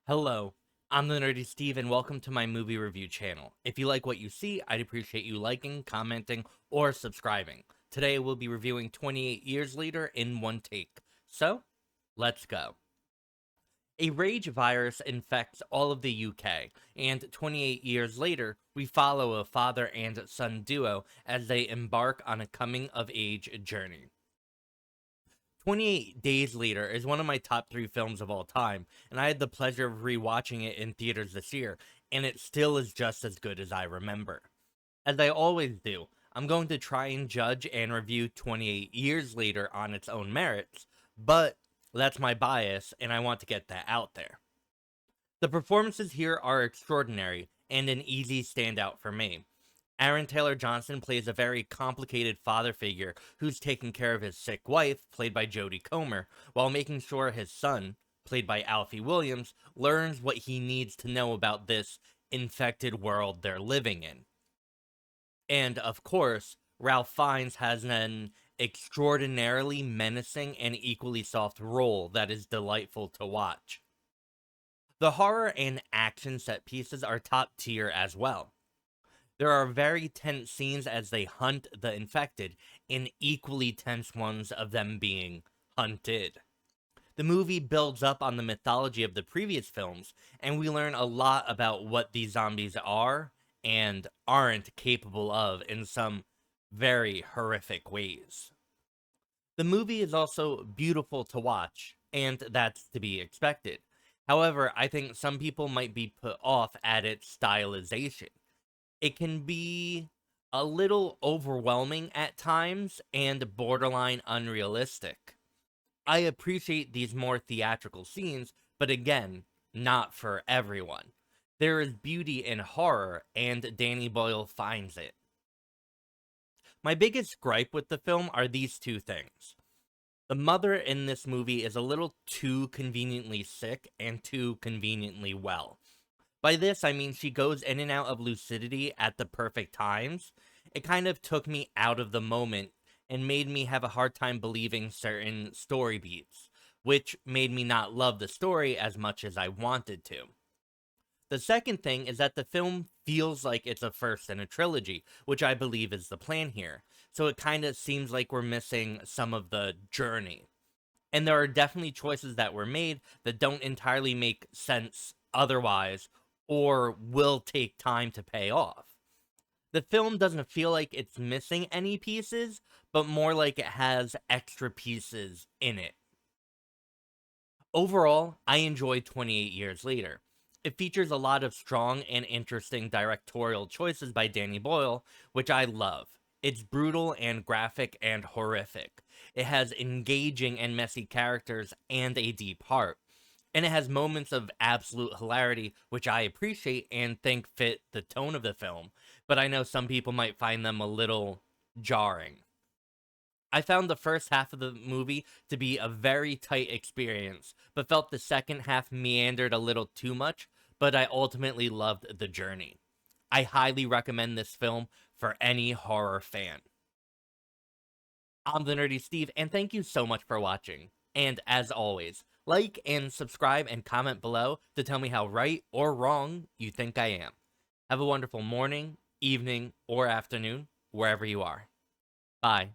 Hello, I'm the Nerdy Steve, and welcome to my movie review channel. If you like what you see, I'd appreciate you liking, commenting, or subscribing. Today we'll be reviewing 28 Years Later in one take. So, let's go. A rage virus infects all of the UK, and 28 years later, we follow a father and son duo as they embark on a coming of age journey. 28 Days Later is one of my top 3 films of all time, and I had the pleasure of rewatching it in theaters this year, and it still is just as good as I remember. As I always do, I'm going to try and judge and review 28 Years Later on its own merits, but that's my bias, and I want to get that out there. The performances here are extraordinary, and an easy standout for me. Aaron Taylor Johnson plays a very complicated father figure who's taking care of his sick wife, played by Jodie Comer, while making sure his son, played by Alfie Williams, learns what he needs to know about this infected world they're living in. And, of course, Ralph Fiennes has an extraordinarily menacing and equally soft role that is delightful to watch. The horror and action set pieces are top tier as well. There are very tense scenes as they hunt the infected, and equally tense ones of them being hunted. The movie builds up on the mythology of the previous films, and we learn a lot about what these zombies are and aren't capable of in some very horrific ways. The movie is also beautiful to watch, and that's to be expected. However, I think some people might be put off at its stylization. It can be a little overwhelming at times and borderline unrealistic. I appreciate these more theatrical scenes, but again, not for everyone. There is beauty in horror, and Danny Boyle finds it. My biggest gripe with the film are these two things. The mother in this movie is a little too conveniently sick and too conveniently well. By this, I mean she goes in and out of lucidity at the perfect times. It kind of took me out of the moment and made me have a hard time believing certain story beats, which made me not love the story as much as I wanted to. The second thing is that the film feels like it's a first in a trilogy, which I believe is the plan here. So it kind of seems like we're missing some of the journey. And there are definitely choices that were made that don't entirely make sense otherwise, or will take time to pay off. The film doesn't feel like it's missing any pieces, but more like it has extra pieces in it. Overall, I enjoyed 28 Years Later. It features a lot of strong and interesting directorial choices by Danny Boyle, which I love. It's brutal and graphic and horrific. It has engaging and messy characters and a deep heart. And it has moments of absolute hilarity, which I appreciate and think fit the tone of the film, but I know some people might find them a little jarring. I found the first half of the movie to be a very tight experience, but felt the second half meandered a little too much, but I ultimately loved the journey. I highly recommend this film for any horror fan. I'm the Nerdy Steve, and thank you so much for watching. And as always, like and subscribe and comment below to tell me how right or wrong you think I am. Have a wonderful morning, evening, or afternoon, wherever you are. Bye.